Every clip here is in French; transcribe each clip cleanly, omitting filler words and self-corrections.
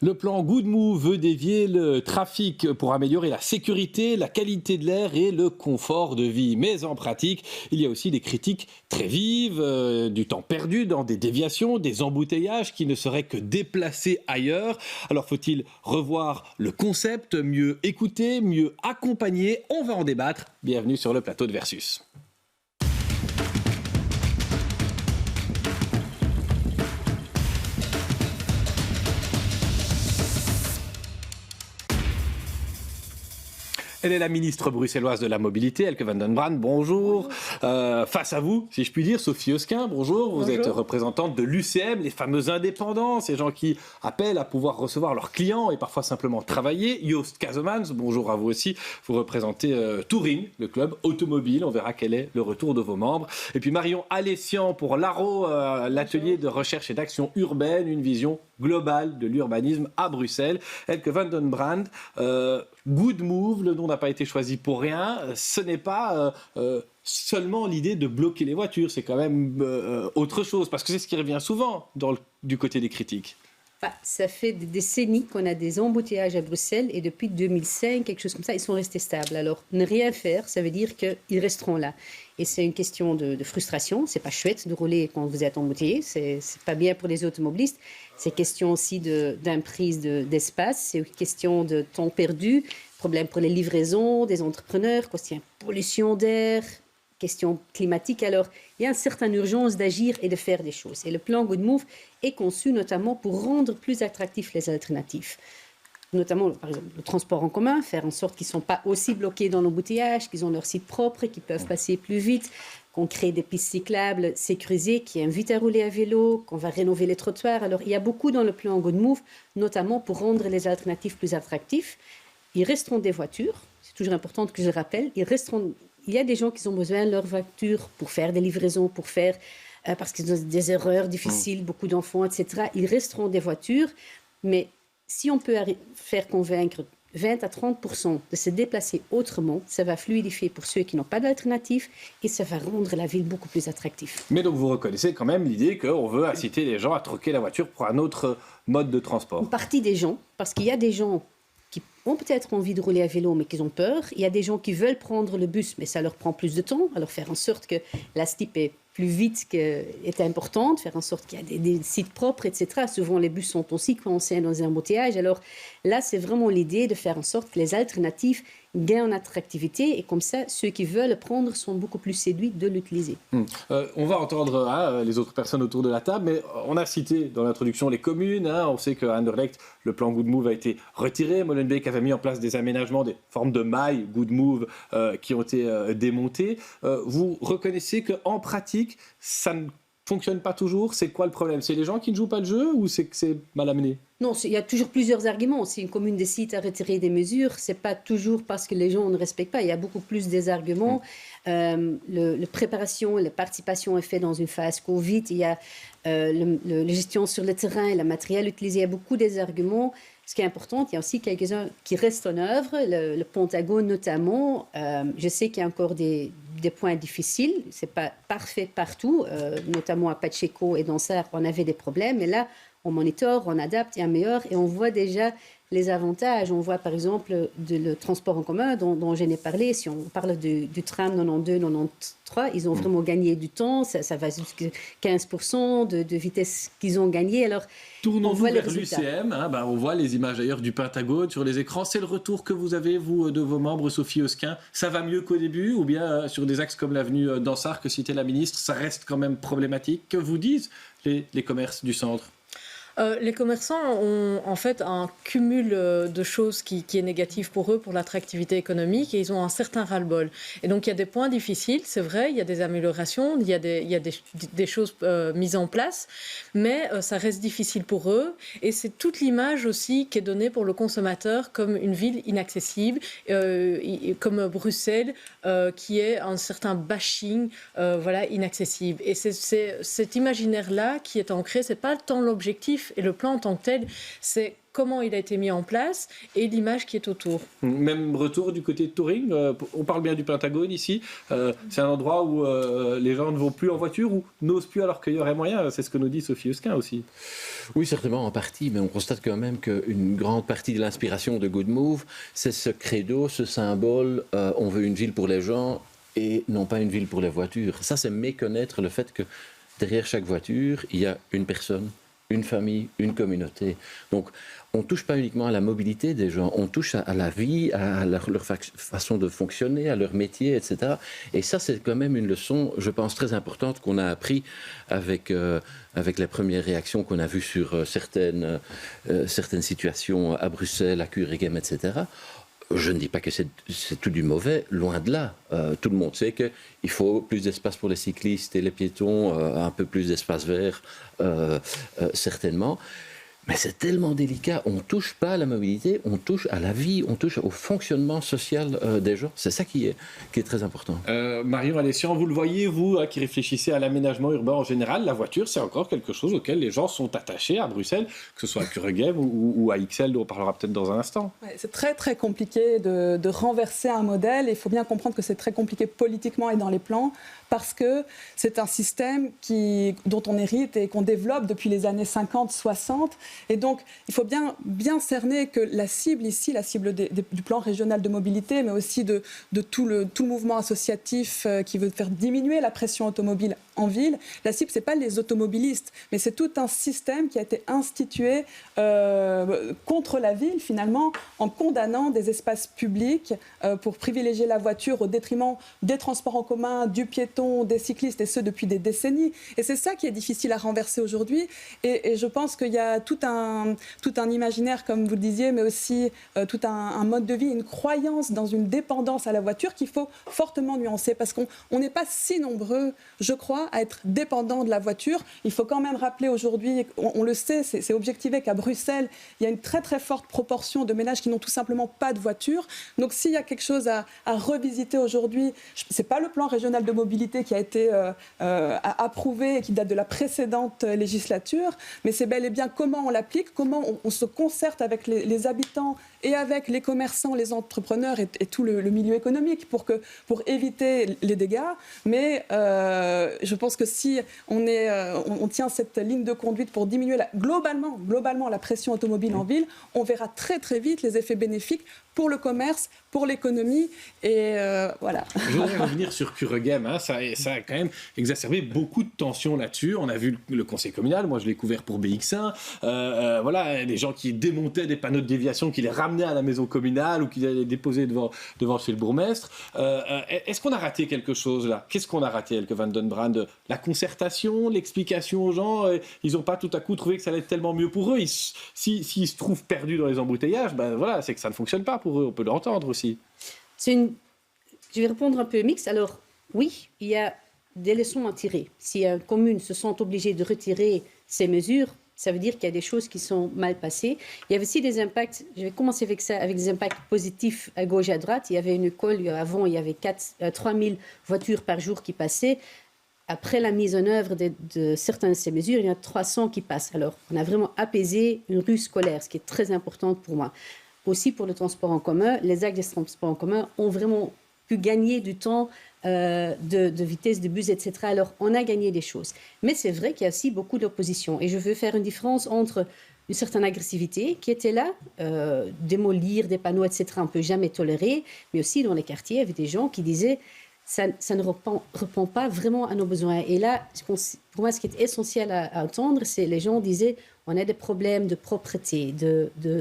Le plan Good Move veut dévier le trafic pour améliorer la sécurité, la qualité de l'air et le confort de vie. Mais en pratique, il y a aussi des critiques très vives, du temps perdu dans des déviations, des embouteillages qui ne seraient que déplacés ailleurs. Alors faut-il revoir le concept, mieux écouter, mieux accompagner? On va en débattre. Bienvenue sur le plateau de Versus. Elle est la ministre bruxelloise de la Mobilité, Elke van den Brand, bonjour. Face à vous, si je puis dire, Sophie Eusquin, bonjour. Vous êtes représentante de l'UCM, les fameux indépendants, ces gens qui appellent à pouvoir recevoir leurs clients et parfois simplement travailler. Joost Kazemans, bonjour à vous aussi. Vous représentez Touring, le club automobile. On verra quel est le retour de vos membres. Et puis Marion Alessian pour l'ARO, l'atelier de recherche et d'action urbaine, une vision globale de l'urbanisme à Bruxelles. Elke van den Brand, Good Move, le nom n'a pas été choisi pour rien. Ce n'est pas seulement l'idée de bloquer les voitures, c'est quand même autre chose, parce que c'est ce qui revient souvent du côté des critiques. Ça fait des décennies qu'on a des embouteillages à Bruxelles et depuis 2005, quelque chose comme ça, ils sont restés stables. Alors, ne rien faire, ça veut dire qu'ils resteront là. Et c'est une question de frustration. C'est pas chouette de rouler quand vous êtes embouteillé. C'est pas bien pour les automobilistes. C'est question aussi d'imprise d'espace. C'est une question de temps perdu. Problème pour les livraisons, des entrepreneurs, question pollution d'air, question climatique. Alors, il y a une certaine urgence d'agir et de faire des choses. Et le plan Good Move est conçu notamment pour rendre plus attractifs les alternatives. Notamment, par exemple, le transport en commun, faire en sorte qu'ils ne sont pas aussi bloqués dans l'embouteillage, qu'ils ont leur site propre, qu'ils peuvent passer plus vite, qu'on crée des pistes cyclables sécurisées qui invitent à rouler à vélo, qu'on va rénover les trottoirs. Alors, il y a beaucoup dans le plan Good Move, notamment pour rendre les alternatives plus attractives. Ils resteront des voitures, c'est toujours important que je le rappelle, il y a des gens qui ont besoin de leur voiture pour faire des livraisons, parce qu'ils ont des erreurs difficiles, beaucoup d'enfants, etc. Ils resteront des voitures, mais si on peut faire convaincre 20 à 30% de se déplacer autrement, ça va fluidifier pour ceux qui n'ont pas d'alternative et ça va rendre la ville beaucoup plus attractive. Mais donc vous reconnaissez quand même l'idée qu'on veut inciter les gens à troquer la voiture pour un autre mode de transport? Une partie des gens, parce qu'il y a des gens qui ont peut-être envie de rouler à vélo, mais qui ont peur. Il y a des gens qui veulent prendre le bus, mais ça leur prend plus de temps. Alors faire en sorte que la STIP est plus vite est importante, faire en sorte qu'il y a des sites propres, etc. Souvent, les bus sont aussi coincés dans un embouteillage. Alors là, c'est vraiment l'idée de faire en sorte que les alternatives gagnent en attractivité et comme ça, ceux qui veulent le prendre sont beaucoup plus séduits de l'utiliser. On va entendre les autres personnes autour de la table, mais on a cité dans l'introduction les communes. On sait qu'à Anderlecht, le plan Good Move a été retiré. Molenbeek avait mis en place des aménagements, des formes de mailles Good Move qui ont été démontées. Vous reconnaissez qu'en pratique, ça ne fonctionne pas toujours? C'est quoi le problème? C'est les gens qui ne jouent pas le jeu ou c'est que c'est mal amené? Non, il y a toujours plusieurs arguments. Si une commune décide à retirer des mesures, ce n'est pas toujours parce que les gens ne respectent pas. Il y a beaucoup plus des arguments. La préparation, la participation est faite dans une phase Covid. Il y a la gestion sur le terrain et le matériel utilisé. Il y a beaucoup des arguments. Ce qui est important, il y a aussi quelques-uns qui restent en œuvre, le Pentagone notamment. Je sais qu'il y a encore des points difficiles. Ce n'est pas parfait partout, notamment à Pacheco et dans Sarre, on avait des problèmes. Mais là, on monitore, on adapte, il y a un meilleur et on voit déjà les avantages. On voit par exemple le transport en commun dont je n'ai parlé. Si on parle du tram 92-93, ils ont vraiment gagné du temps. Ça va jusqu'à 15% de vitesse qu'ils ont gagné. Alors, tournons-nous vers l'UCM. On voit les images d'ailleurs du Pentagone sur les écrans. C'est le retour que vous avez, vous, de vos membres, Sophie Eusquin. Ça va mieux qu'au début ou bien sur des axes comme l'avenue d'Ansart que citait la ministre, ça reste quand même problématique? Que vous disent les commerces du centre? Les commerçants ont en fait un cumul de choses qui est négatif pour eux, pour l'attractivité économique, et ils ont un certain ras-le-bol. Et donc il y a des points difficiles, c'est vrai, il y a des améliorations, il y a des choses mises en place, mais ça reste difficile pour eux. Et c'est toute l'image aussi qui est donnée pour le consommateur comme une ville inaccessible, comme Bruxelles, qui est un certain bashing inaccessible. Et c'est cet imaginaire-là qui est ancré, c'est pas tant l'objectif, objectif. Et le plan en tant que tel, c'est comment il a été mis en place et l'image qui est autour. Même retour du côté de Turing, on parle bien du Pentagone ici, c'est un endroit où les gens ne vont plus en voiture ou n'osent plus alors qu'il y aurait moyen, c'est ce que nous dit Sophie Eusquin aussi. Oui, certainement en partie, mais on constate quand même qu'une grande partie de l'inspiration de Good Move, c'est ce credo, ce symbole, on veut une ville pour les gens et non pas une ville pour les voitures. Ça, c'est méconnaître le fait que derrière chaque voiture, il y a une personne, une famille, une communauté. Donc, on ne touche pas uniquement à la mobilité des gens, on touche à la vie, à leur façon de fonctionner, à leur métier, etc. Et ça, c'est quand même une leçon, je pense, très importante qu'on a appris avec les premières réactions qu'on a vues sur certaines situations à Bruxelles, à Kuregem, etc. Je ne dis pas que c'est tout du mauvais, loin de là. Tout le monde sait qu'il faut plus d'espace pour les cyclistes et les piétons, un peu plus d'espace vert, certainement. Mais c'est tellement délicat, on ne touche pas à la mobilité, on touche à la vie, on touche au fonctionnement social des gens. C'est ça qui est très important. Marion Alessian, vous le voyez, vous qui réfléchissez à l'aménagement urbain en général, la voiture, c'est encore quelque chose auquel les gens sont attachés à Bruxelles, que ce soit à Kuregem ou à Ixelles, dont on parlera peut-être dans un instant. Ouais, c'est très très compliqué de renverser un modèle. Il faut bien comprendre que c'est très compliqué politiquement et dans les plans, parce que c'est un système dont on hérite et qu'on développe depuis les années 50-60. Et donc, il faut bien cerner que la cible ici, la cible du plan régional de mobilité, mais aussi de tout le mouvement associatif qui veut faire diminuer la pression automobile en ville, la cible, ce n'est pas les automobilistes, mais c'est tout un système qui a été institué contre la ville, finalement, en condamnant des espaces publics pour privilégier la voiture au détriment des transports en commun, du piéton, des cyclistes, et ce depuis des décennies. Et c'est ça qui est difficile à renverser aujourd'hui. Et je pense qu'il y a tout un imaginaire, comme vous le disiez, mais aussi tout un mode de vie, une croyance dans une dépendance à la voiture qu'il faut fortement nuancer, parce qu'on n'est pas si nombreux, je crois, à être dépendants de la voiture. Il faut quand même rappeler aujourd'hui, on le sait, c'est objectivé qu'à Bruxelles, il y a une très très forte proportion de ménages qui n'ont tout simplement pas de voiture. Donc s'il y a quelque chose à revisiter aujourd'hui, ce n'est pas le plan régional de mobilité qui a été approuvé et qui date de la précédente législature, mais c'est bel et bien comment on l'applique, comment on se concerte avec les habitants et avec les commerçants, les entrepreneurs et tout le milieu économique pour éviter les dégâts. Mais je pense que si on tient cette ligne de conduite pour diminuer globalement la pression automobile en ville, on verra très très vite les effets bénéfiques pour le commerce, pour l'économie, et voilà. Je voudrais revenir sur Kuregem, ça a quand même exacerbé beaucoup de tensions là-dessus. On a vu le conseil communal, moi je l'ai couvert pour BX1, voilà, des gens qui démontaient des panneaux de déviation, qui les ramenaient à la maison communale ou qui les déposaient devant chez le bourgmestre. Est-ce qu'on a raté quelque chose là? Qu'est-ce qu'on a raté, Elke van den Brande? La concertation, l'explication aux gens, ils n'ont pas tout à coup trouvé que ça allait être tellement mieux pour eux. S'ils se trouvent perdus dans les embouteillages, voilà, c'est que ça ne fonctionne pas pour eux, on peut l'entendre aussi. Je vais répondre un peu mixte. Alors, oui, il y a des leçons à tirer. Si une commune se sent obligée de retirer ces mesures, ça veut dire qu'il y a des choses qui sont mal passées. Il y avait aussi des impacts, je vais commencer avec ça, avec des impacts positifs à gauche et à droite. Il y avait une école, avant, il y avait 3000 voitures par jour qui passaient. Après la mise en œuvre de certaines de ces mesures, il y en a 300 qui passent. Alors, on a vraiment apaisé une rue scolaire, ce qui est très important pour moi. Aussi pour le transport en commun, les axes de transport en commun ont vraiment pu gagner du temps de vitesse de bus, etc. Alors, on a gagné des choses. Mais c'est vrai qu'il y a aussi beaucoup d'opposition. Et je veux faire une différence entre une certaine agressivité qui était là, démolir des panneaux, etc. On ne peut jamais tolérer. Mais aussi, dans les quartiers, il y avait des gens qui disaient ça ne répond pas vraiment à nos besoins. Et là, pour moi, ce qui est essentiel à entendre, c'est les gens disaient on a des problèmes de propreté,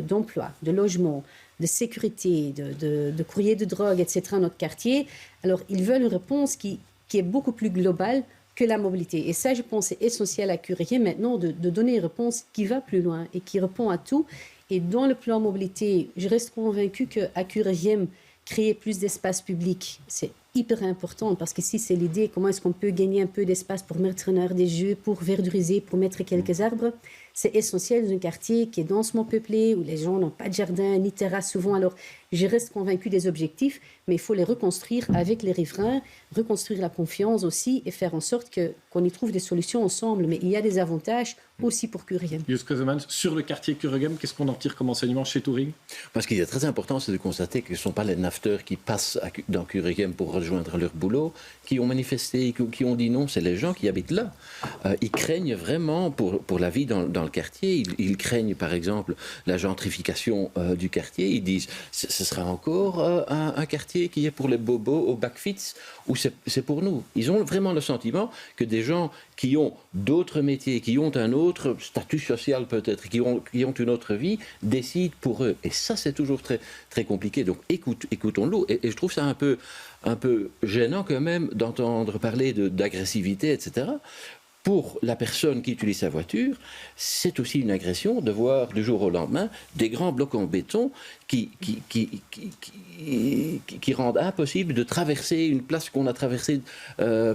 d'emploi, de logement, de sécurité, de courrier de drogue, etc. dans notre quartier. Alors, ils veulent une réponse qui est beaucoup plus globale que la mobilité. Et ça, je pense, c'est essentiel à Kuregem maintenant de donner une réponse qui va plus loin et qui répond à tout. Et dans le plan mobilité, je reste convaincue qu'à Kuregem, créer plus d'espace public, c'est hyper important parce qu'ici, c'est l'idée, comment est-ce qu'on peut gagner un peu d'espace pour mettre en air des jeux, pour verduriser, pour mettre quelques arbres. c'est essentiel dans un quartier qui est densément peuplé, où les gens n'ont pas de jardin ni terrasse souvent. Alors, je reste convaincue des objectifs, mais il faut les reconstruire avec les riverains, reconstruire la confiance aussi et faire en sorte qu'on y trouve des solutions ensemble. Mais il y a des avantages aussi pour Kuregem. Joost Keusemans, sur le quartier Kuregem, qu'est-ce qu'on en tire comme enseignement chez Touring? Ce qui est très important, c'est de constater que ce ne sont pas les nafteurs qui passent dans Kuregem pour rejoindre leur boulot, qui ont manifesté, qui ont dit non, c'est les gens qui habitent là. Ils craignent vraiment pour la vie dans le quartier. Ils craignent, par exemple, la gentrification du quartier. Ils disent, ce sera encore un quartier qui est pour les bobos au backfits, ou c'est pour nous. Ils ont vraiment le sentiment que des gens qui ont d'autres métiers, qui ont un autre statut social peut-être, qui ont une autre vie, décident pour eux. Et ça, c'est toujours très, très compliqué. Donc écoutons-le. Et je trouve ça un peu gênant quand même d'entendre parler d'agressivité, etc. Pour la personne qui utilise sa voiture, c'est aussi une agression de voir du jour au lendemain des grands blocs en béton qui rendent impossible de traverser une place qu'on a traversée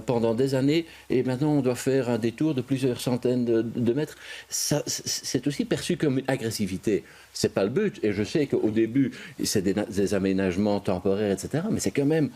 pendant des années, et maintenant on doit faire un détour de plusieurs centaines de mètres. Ça, c'est aussi perçu comme une agressivité. C'est pas le but, et je sais qu'au début c'est des aménagements temporaires, etc. Mais c'est quand même,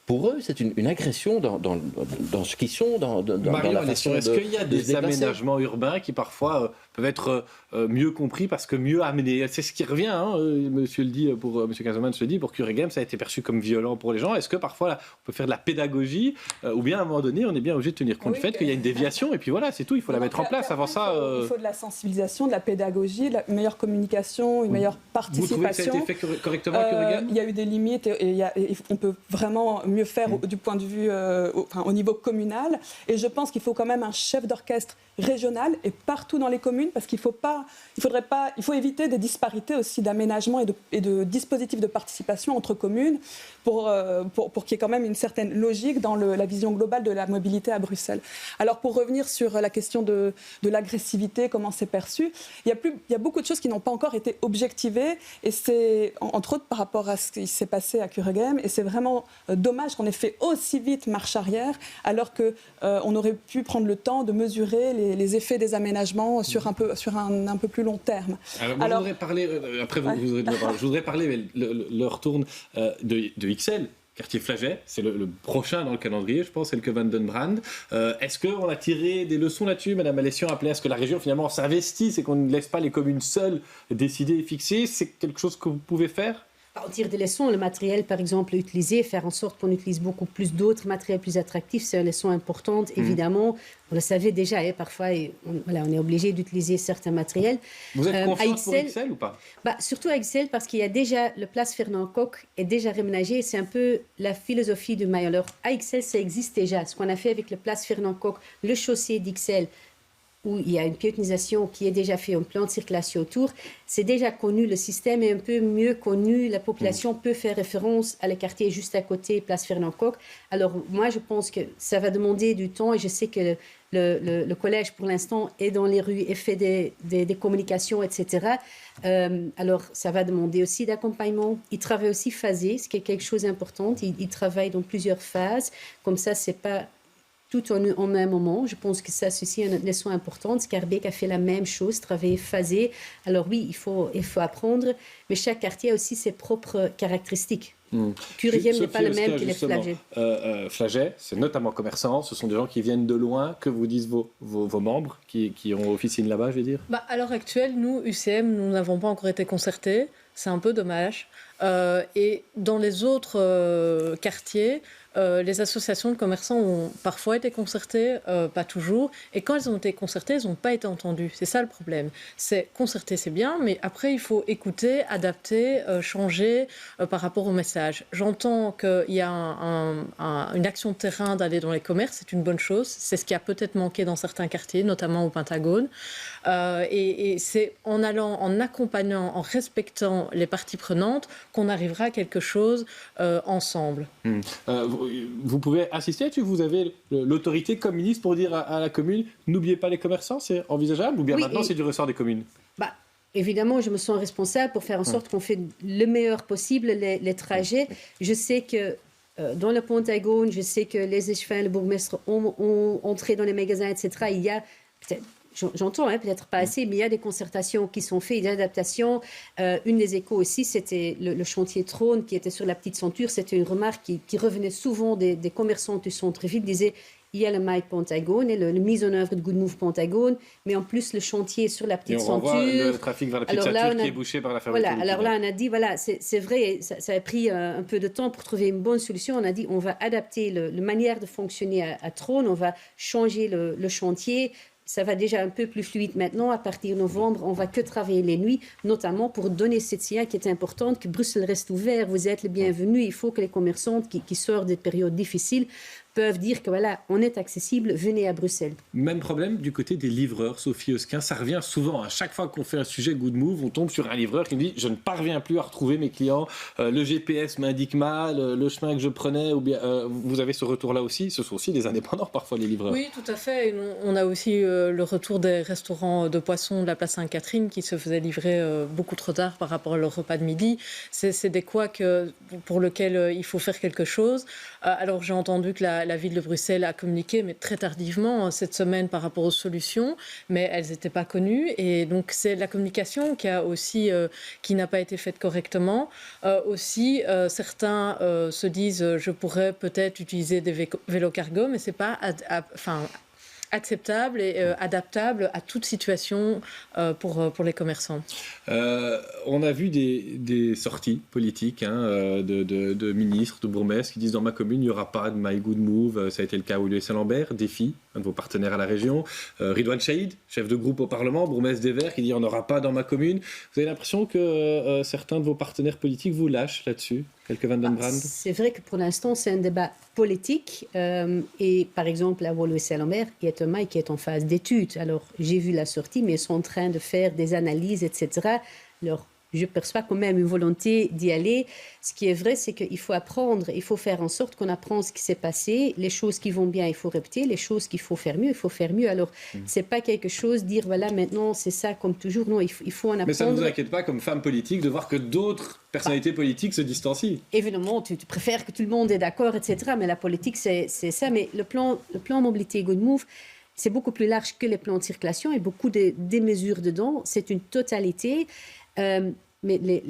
pour eux, c'est une agression dans ce qu'ils sont, dans la façon est-ce qu'il y a des aménagements urbains qui parfois peuvent être mieux compris parce que mieux amenés? C'est ce qui revient, hein, monsieur le dit, monsieur Keusemans le dit, pour Kuregem, ça a été perçu comme violent pour les gens. Est-ce que parfois là, on peut faire de la pédagogie ou bien à un moment donné, on est bien obligé de tenir compte du fait qu'il y a une déviation et puis voilà, c'est tout, il faut la mettre en place. Avant ça, il faut de la sensibilisation, de la pédagogie, de la meilleure communication, une meilleure participation. Vous trouvez que ça a été fait correctement à Kuregem? Il y a eu des limites et on peut vraiment mieux faire du point de vue au niveau communal. Et je pense qu'il faut quand même un chef d'orchestre régional et partout dans les communes, parce qu'il faut éviter des disparités aussi d'aménagement et de dispositifs de participation entre communes pour qu'il y ait quand même une certaine logique dans la vision globale de la mobilité à Bruxelles. Alors pour revenir sur la question de l'agressivité, comment c'est perçu, il y a beaucoup de choses qui n'ont pas encore été objectivées, et c'est entre autres par rapport à ce qui s'est passé à Kuregem, et c'est vraiment dommage qu'on ait fait aussi vite marche arrière, alors qu'on aurait pu prendre le temps de mesurer les effets des aménagements sur un peu plus long terme. Alors, je voudrais parler, après je voudrais parler, mais l'heure tourne, de XL. Quartier Flaget, c'est le prochain dans le calendrier, je pense, c'est le Van den Brand. Est-ce qu'on a tiré des leçons là-dessus? Madame Alessian appelait à ce que la région finalement s'investisse et qu'on ne laisse pas les communes seules décider et fixer. C'est quelque chose que vous pouvez faire? On tire des leçons. Le matériel, par exemple, utilisé, faire en sorte qu'on utilise beaucoup plus d'autres matériels plus attractifs, c'est une leçon importante, évidemment. On le savait déjà, parfois, on est obligé d'utiliser certains matériels. Vous êtes confiante pour XL ou pas? Surtout à XL, parce qu'il y a déjà, le place Fernand Koch est déjà réménagé. C'est un peu la philosophie du Mail. Alors, à XL, ça existe déjà. Ce qu'on a fait avec le place Fernand Koch, le chaussée d'XL, où il y a une piétonisation qui est déjà faite, un plan de circulation autour, c'est déjà connu, le système est un peu mieux connu, la population peut faire référence à le quartier juste à côté, place Fernand Koch. Alors moi, je pense que ça va demander du temps, et je sais que le collège, pour l'instant, est dans les rues et fait des communications, etc. Alors, ça va demander aussi d'accompagnement. Il travaille aussi phasé, ce qui est quelque chose d'important. Il travaille dans plusieurs phases. Comme ça, c'est pas tout en même moment. Je pense que ça, ceci est une leçon importante. Schaerbeek a fait la même chose, travailler phasé. Alors oui, il faut apprendre, mais chaque quartier a aussi ses propres caractéristiques. Kuregem n'est pas le même que les Flaget. Flaget, c'est notamment commerçants, ce sont des gens qui viennent de loin. Que vous disent vos membres qui ont officiné là-bas, je vais dire? À l'heure actuelle, nous, UCM, nous n'avons pas encore été concertés. C'est un peu dommage. Et dans les autres quartiers, les associations de commerçants ont parfois été concertées, pas toujours. Et quand elles ont été concertées, elles n'ont pas été entendues. C'est ça le problème. C'est concerter, c'est bien, mais après, il faut écouter, adapter, changer par rapport au message. J'entends qu'il y a une action de terrain d'aller dans les commerces, c'est une bonne chose. C'est ce qui a peut-être manqué dans certains quartiers, notamment au Pentagone. Et c'est en allant, en accompagnant, en respectant les parties prenantes qu'on arrivera à quelque chose ensemble. Vous pouvez insister là-dessus? Vous avez l'autorité comme ministre pour dire à la commune, n'oubliez pas les commerçants, c'est envisageable? Ou bien maintenant c'est du ressort des communes? Évidemment, je me sens responsable pour faire en sorte qu'on fait le meilleur possible les trajets. Je sais que dans le Pentagone, je sais que les échevins, le bourgmestre ont entré dans les magasins, etc. Il y a peut-être j'entends, peut-être pas assez, mais il y a des concertations qui sont faites, des adaptations. Une des échos aussi, c'était le chantier Trône qui était sur la petite ceinture. C'était une remarque qui revenait souvent des commerçants du centre-ville, disaient il y a le Mail Pentagone et le mise en œuvre de Good Move Pentagone, mais en plus le chantier sur la petite ceinture. On voit le trafic vers la petite ceinture qui est bouché par la fermeture. Voilà, alors là on a dit, voilà, c'est vrai, ça a pris un peu de temps pour trouver une bonne solution. On a dit, on va adapter la manière de fonctionner à Trône, on va changer le chantier. Ça va déjà un peu plus fluide maintenant. À partir de novembre, on ne va que travailler les nuits, notamment pour donner cette signal qui est importante, que Bruxelles reste ouvert, vous êtes les bienvenus. Il faut que les commerçants qui sortent des périodes difficiles peuvent dire que voilà, on est accessible, venez à Bruxelles. Même problème du côté des livreurs, Sophie Hosquin, ça revient souvent. À chaque fois qu'on fait un sujet Good Move, on tombe sur un livreur qui me dit « je ne parviens plus à retrouver mes clients, le GPS m'indique mal, le chemin que je prenais », ou bien vous avez ce retour-là aussi. Ce sont aussi des indépendants parfois, les livreurs. Oui, tout à fait. Et on a aussi le retour des restaurants de poissons de la place Sainte-Catherine qui se faisaient livrer beaucoup trop tard par rapport à leur repas de midi. C'est des couacs pour lesquels il faut faire quelque chose. Alors j'ai entendu que la ville de Bruxelles a communiqué, mais très tardivement cette semaine par rapport aux solutions, mais elles n'étaient pas connues. Et donc c'est la communication qui n'a pas été faite correctement. Aussi, certains se disent je pourrais peut-être utiliser des vélos cargo, mais c'est pas acceptable et adaptable à toute situation pour les commerçants. On a vu des sorties politiques de ministres, de bourgmestres qui disent dans ma commune il n'y aura pas de My Good Move. Ça a été le cas à Oulu et Saint-Lambert, Défi, un de vos partenaires à la région. Ridouane Chahid, chef de groupe au Parlement, bourgmestre des Verts, qui dit il n'y en aura pas dans ma commune. Vous avez l'impression que certains de vos partenaires politiques vous lâchent là-dessus? Quelques Van den Brand? C'est vrai que pour l'instant, c'est un débat politique. Et par exemple, à Oulu et Saint-Lambert, il y a Thomas qui est en phase d'études. Alors, j'ai vu la sortie, mais ils sont en train de faire des analyses, etc. Alors, je perçois quand même une volonté d'y aller. Ce qui est vrai, c'est qu'il faut apprendre, il faut faire en sorte qu'on apprend ce qui s'est passé. Les choses qui vont bien, il faut répéter. Les choses qu'il faut faire mieux, il faut faire mieux. Alors, c'est pas quelque chose, dire voilà, maintenant, c'est ça comme toujours. Non, il faut en apprendre. Mais ça ne vous inquiète pas, comme femme politique, de voir que d'autres personnalités politiques se distancient? Évidemment, tu préfères que tout le monde est d'accord, etc. Mais la politique, c'est ça. Mais le plan mobilité Good Move, c'est beaucoup plus large que les plans de circulation et beaucoup des mesures dedans. C'est une totalité. Mais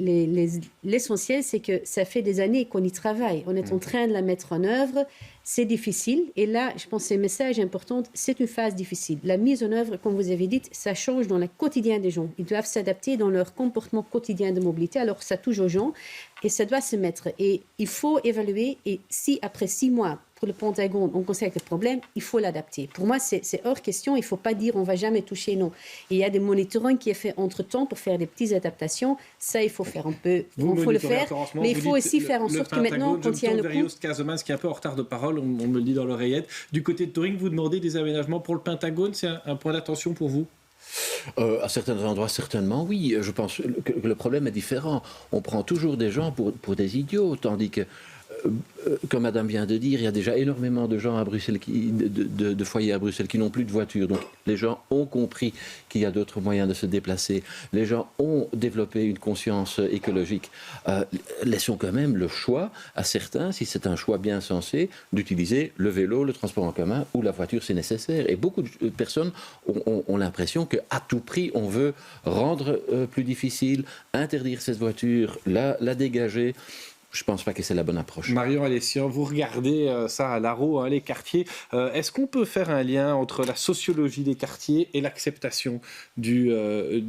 l'essentiel, c'est que ça fait des années qu'on y travaille. On est en train de la mettre en œuvre. C'est difficile. Et là, je pense que c'est un message important. C'est une phase difficile. La mise en œuvre, comme vous avez dit, ça change dans le quotidien des gens. Ils doivent s'adapter dans leur comportement quotidien de mobilité. Alors, ça touche aux gens et ça doit se mettre. Et il faut évaluer. Et si, après 6 mois, pour le Pentagone, on constate le problème, il faut l'adapter. Pour moi, c'est hors question. Il ne faut pas dire on ne va jamais toucher, non. Et il y a des monitorings qui est fait entre-temps pour faire des petites adaptations. Ça, il faut faire un peu. Il faut le faire. Mais il faut aussi faire en sorte que maintenant, quand il y a le coup... Casemans, qui est un peu en retard de parole, on me le dit dans l'oreillette. Du côté de Touring, vous demandez des aménagements pour le Pentagone. C'est un point d'attention pour vous? À certains endroits, certainement, oui. Je pense que le problème est différent. On prend toujours des gens pour des idiots, tandis que comme Madame vient de dire, il y a déjà énormément de gens à Bruxelles, de foyers à Bruxelles qui n'ont plus de voiture. Donc les gens ont compris qu'il y a d'autres moyens de se déplacer. Les gens ont développé une conscience écologique. Laissons quand même le choix à certains, si c'est un choix bien sensé, d'utiliser le vélo, le transport en commun ou la voiture, c'est nécessaire. Et beaucoup de personnes ont l'impression qu'à tout prix, on veut rendre plus difficile, interdire cette voiture, la dégager. Je ne pense pas que c'est la bonne approche. Marion Alessian, vous regardez ça à l'Aro, les quartiers. Est-ce qu'on peut faire un lien entre la sociologie des quartiers et l'acceptation des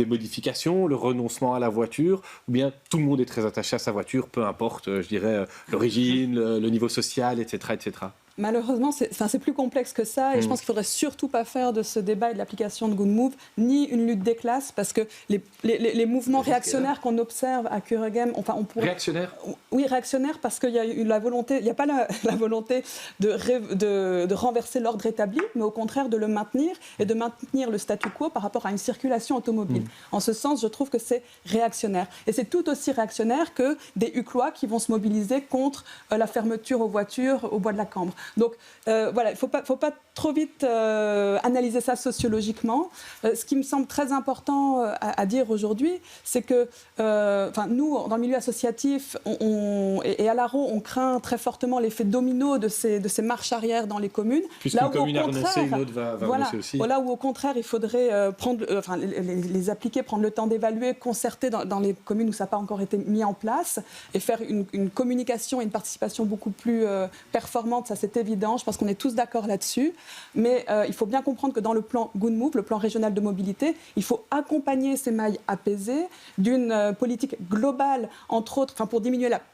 modifications, le renoncement à la voiture, ou bien tout le monde est très attaché à sa voiture, peu importe, je dirais, l'origine, le niveau social, etc., etc. Malheureusement, c'est plus complexe que ça et je pense qu'il ne faudrait surtout pas faire de ce débat et de l'application de Good Move ni une lutte des classes parce que les mouvements réactionnaires qu'on observe à Kuregem, enfin on pourrait... Réactionnaires? Oui, réactionnaires parce qu'il y a eu la volonté, il n'y a pas la volonté de renverser l'ordre établi, mais au contraire de le maintenir et de maintenir le statu quo par rapport à une circulation automobile. En ce sens, je trouve que c'est réactionnaire. Et c'est tout aussi réactionnaire que des Uclois qui vont se mobiliser contre la fermeture aux voitures au bois de la Cambre. Donc voilà, il ne faut pas trop vite analyser ça sociologiquement. Ce qui me semble très important à dire aujourd'hui, c'est que nous, dans le milieu associatif et à l'ARO, on craint très fortement l'effet domino de ces marches arrière dans les communes. Puisqu'une commune a renoncé, une autre va renoncer aussi. Voilà où au contraire, il faudrait les appliquer, prendre le temps d'évaluer, concerter dans les communes où ça n'a pas encore été mis en place et faire une communication et une participation beaucoup plus performante, ça c'est évident. Je pense qu'on est tous d'accord là-dessus. Mais il faut bien comprendre que dans le plan Good Move, le plan régional de mobilité, il faut accompagner ces mailles apaisées d'une politique globale, entre autres,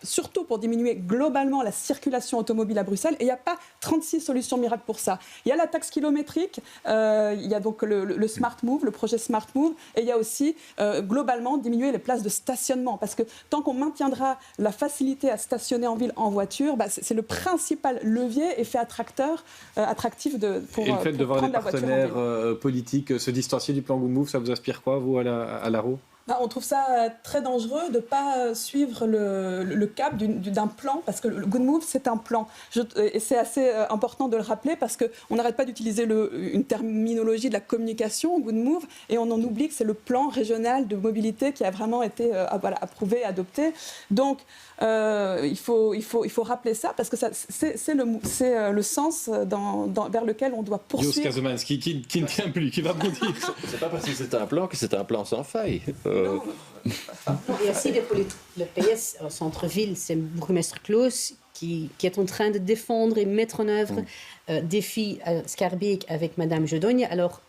surtout pour diminuer globalement la circulation automobile à Bruxelles. Et il n'y a pas 36 solutions miracles pour ça. Il y a la taxe kilométrique, il y a donc le Smart Move, le projet Smart Move, et il y a aussi globalement diminuer les places de stationnement. Parce que tant qu'on maintiendra la facilité à stationner en ville en voiture, c'est le principal levier, effet attractif pour et le fait de voir des la voiture partenaires politiques se distancier du plan Good Move, ça vous inspire quoi, vous, à l'ARO ? On trouve ça très dangereux de ne pas suivre le cap d'un plan, parce que le Good Move, c'est un plan. Et c'est assez important de le rappeler, parce qu'on n'arrête pas d'utiliser une terminologie de la communication, Good Move, et on en oublie que c'est le plan régional de mobilité qui a vraiment été approuvé, adopté. Donc, il faut rappeler ça, parce que c'est le sens vers lequel on doit poursuivre. Jos Kazomans, qui ne tient plus, qui va bondir. C'est pas parce que c'est un plan que c'est un plan sans faille. Il y a aussi le PS au centre-ville, c'est le bourgmestre Klaus qui est en train de défendre et mettre en œuvre défi à Schaerbeek avec Madame Jodogne. Alors,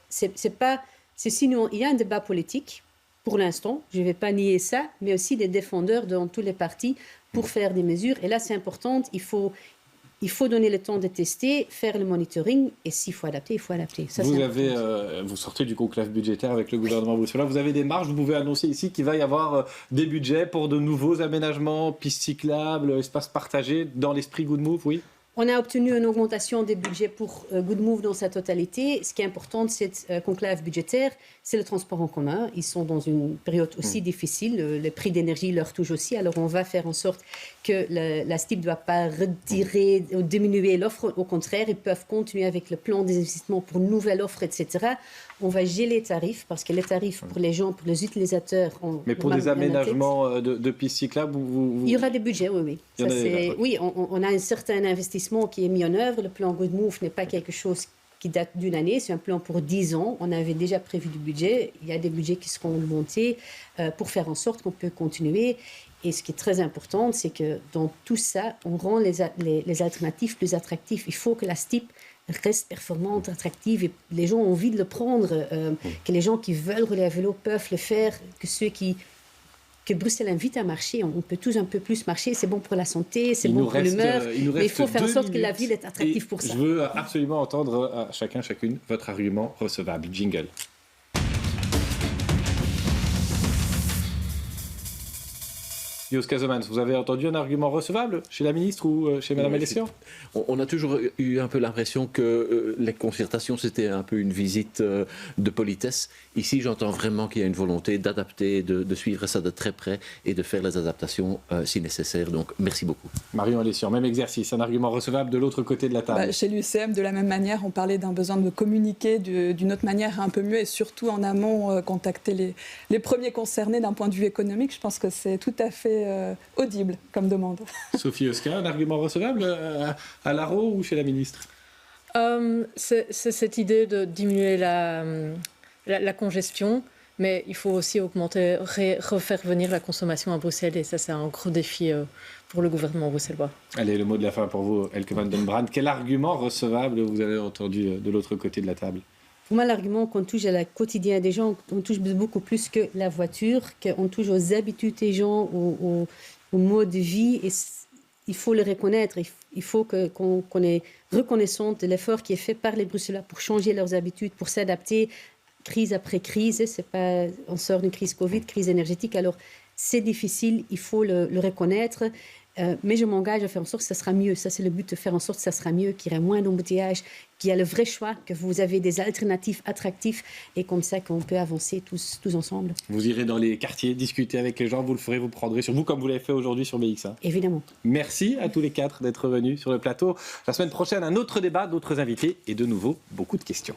sinon, il y a un débat politique pour l'instant, je ne vais pas nier ça, mais aussi des défendeurs dans tous les partis pour faire des mesures. Et là, c'est important, il faut donner le temps de tester, faire le monitoring, et s'il faut adapter, il faut adapter. Ça, vous sortez du conclave budgétaire avec le gouvernement bruxellois. Vous avez des marges, vous pouvez annoncer ici qu'il va y avoir des budgets pour de nouveaux aménagements, pistes cyclables, espaces partagés, dans l'esprit Good Move, oui ? On a obtenu une augmentation des budgets pour Good Move dans sa totalité. Ce qui est important de cette conclave budgétaire, c'est le transport en commun. Ils sont dans une période aussi difficile. Le prix d'énergie leur touche aussi. Alors on va faire en sorte que la STIP ne doit pas retirer ou diminuer l'offre. Au contraire, ils peuvent continuer avec le plan d'investissement pour une nouvelle offre, etc. On va geler les tarifs, parce que les tarifs pour les gens, pour les utilisateurs... Mais pour des aménagements de pistes cyclables, Il y aura des budgets, oui. Oui, on a un certain investissement qui est mis en œuvre. Le plan Good Move n'est pas quelque chose qui date d'une année, c'est un plan pour 10 ans. On avait déjà prévu du budget. Il y a des budgets qui seront montés pour faire en sorte qu'on peut continuer. Et ce qui est très important, c'est que dans tout ça, on rend les alternatives plus attractives. Il faut que la STIP reste performante, attractive, et les gens ont envie de le prendre, que les gens qui veulent rouler à vélo peuvent le faire, que Bruxelles invite à marcher. On peut tous un peu plus marcher, c'est bon pour la santé, c'est bon pour l'humeur, mais il faut faire en sorte que la ville est attractive pour ça. Je veux absolument entendre à chacune votre argument recevable. Jingle. Jos Kazomans, vous avez entendu un argument recevable chez la ministre ou chez Mme Ellessior ? On a toujours eu un peu l'impression que les concertations, c'était un peu une visite de politesse. Ici, j'entends vraiment qu'il y a une volonté d'adapter, de suivre ça de très près et de faire les adaptations si nécessaire. Donc, merci beaucoup. Marion Ellessior, même exercice, un argument recevable de l'autre côté de la table. Chez l'UCM, de la même manière, on parlait d'un besoin de communiquer d'une autre manière un peu mieux, et surtout en amont, contacter les premiers concernés d'un point de vue économique. Je pense que c'est tout à fait audible comme demande. Sophie Oscar, un argument recevable à l'ARO ou chez la ministre ? C'est cette idée de diminuer la congestion, mais il faut aussi refaire venir la consommation à Bruxelles, et ça c'est un gros défi pour le gouvernement bruxellois. Allez, le mot de la fin pour vous, Elke van den Brand. Quel argument recevable vous avez entendu de l'autre côté de la table ? Pour moi, l'argument qu'on touche à la quotidien des gens, on touche beaucoup plus que la voiture, qu'on touche aux habitudes des gens, au mode de vie. Et il faut le reconnaître. Il faut qu'on est reconnaissant de l'effort qui est fait par les Bruxellois pour changer leurs habitudes, pour s'adapter crise après crise. On sort d'une crise Covid, crise énergétique. Alors, c'est difficile, il faut le reconnaître. Mais je m'engage à faire en sorte que ça sera mieux. Ça, c'est le but, de faire en sorte que ça sera mieux, qu'il y ait moins d'embouteillages, qu'il y a le vrai choix, que vous avez des alternatives attractives et comme ça qu'on peut avancer tous ensemble. Vous irez dans les quartiers, discuter avec les gens, vous le ferez, vous prendrez sur vous comme vous l'avez fait aujourd'hui sur BX1. Évidemment. Merci à tous les 4 d'être venus sur le plateau. La semaine prochaine, un autre débat, d'autres invités et de nouveau beaucoup de questions.